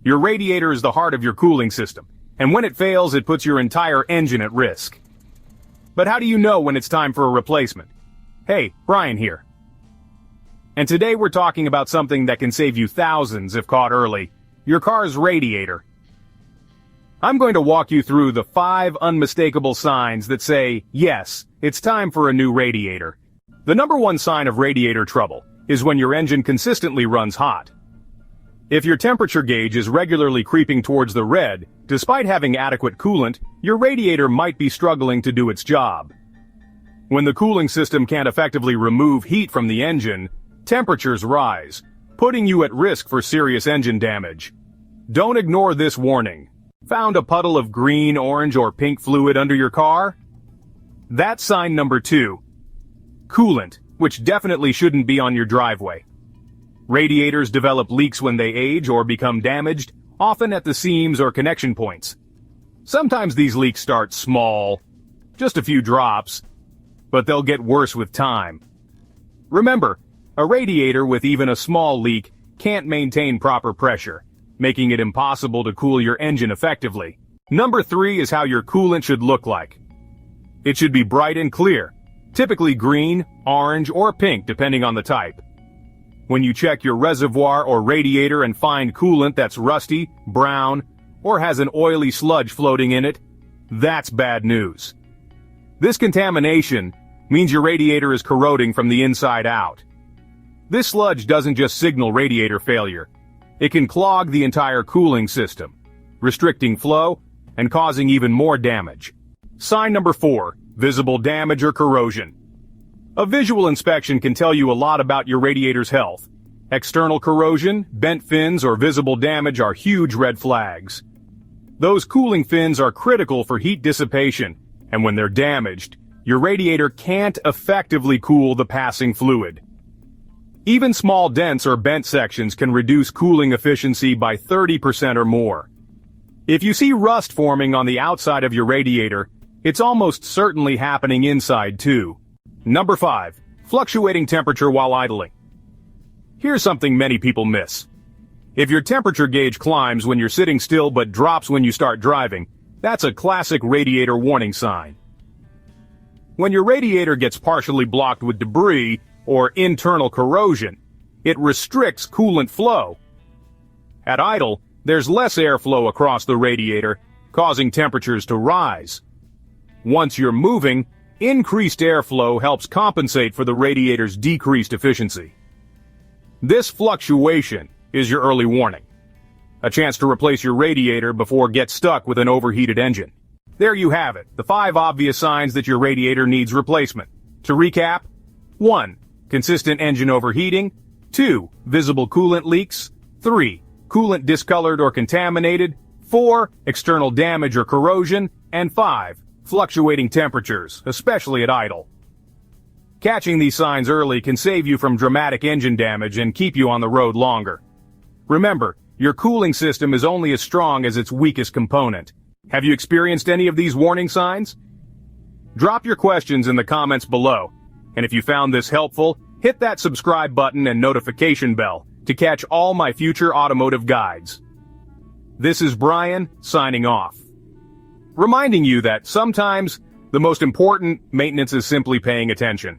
Your radiator is the heart of your cooling system, and when it fails, it puts your entire engine at risk. But how do you know when it's time for a replacement? Hey, Brian here. And today we're talking about something that can save you thousands if caught early: your car's radiator. I'm going to walk you through the 5 unmistakable signs that say, yes, it's time for a new radiator. The number one sign of radiator trouble is when your engine consistently runs hot. If your temperature gauge is regularly creeping towards the red, despite having adequate coolant, your radiator might be struggling to do its job. When the cooling system can't effectively remove heat from the engine, temperatures rise, putting you at risk for serious engine damage. Don't ignore this warning. Found a puddle of green, orange, or pink fluid under your car? That's sign number 2. Coolant, which definitely shouldn't be on your driveway. Radiators develop leaks when they age or become damaged, often at the seams or connection points. Sometimes these leaks start small, just a few drops, but they'll get worse with time. Remember, a radiator with even a small leak can't maintain proper pressure, making it impossible to cool your engine effectively. Number 3 is how your coolant should look like. It should be bright and clear, typically green, orange, or pink depending on the type. When you check your reservoir or radiator and find coolant that's rusty, brown, or has an oily sludge floating in it, that's bad news. This contamination means your radiator is corroding from the inside out. This sludge doesn't just signal radiator failure. It can clog the entire cooling system, restricting flow and causing even more damage. Sign number 4, visible damage or corrosion. A visual inspection can tell you a lot about your radiator's health. External corrosion, bent fins, or visible damage are huge red flags. Those cooling fins are critical for heat dissipation, and when they're damaged, your radiator can't effectively cool the passing fluid. Even small dents or bent sections can reduce cooling efficiency by 30% or more. If you see rust forming on the outside of your radiator, it's almost certainly happening inside too. Number 5, fluctuating temperature while idling. Here's something many people miss. If your temperature gauge climbs when you're sitting still but drops when you start driving, that's a classic radiator warning sign. When your radiator gets partially blocked with debris or internal corrosion, it restricts coolant flow. At idle, there's less airflow across the radiator, causing temperatures to rise. Once you're moving, increased airflow helps compensate for the radiator's decreased efficiency. This fluctuation is your early warning. A chance to replace your radiator before it gets stuck with an overheated engine. There you have it, the 5 obvious signs that your radiator needs replacement. To recap: 1. Consistent engine overheating. 2. Visible coolant leaks. 3. Coolant discolored or contaminated. 4. External damage or corrosion. And 5. Fluctuating temperatures, especially at idle. Catching these signs early can save you from dramatic engine damage and keep you on the road longer. Remember, your cooling system is only as strong as its weakest component. Have you experienced any of these warning signs? Drop your questions in the comments below, and if you found this helpful, hit that subscribe button and notification bell to catch all my future automotive guides. This is Brian, signing off. Reminding you that sometimes the most important maintenance is simply paying attention.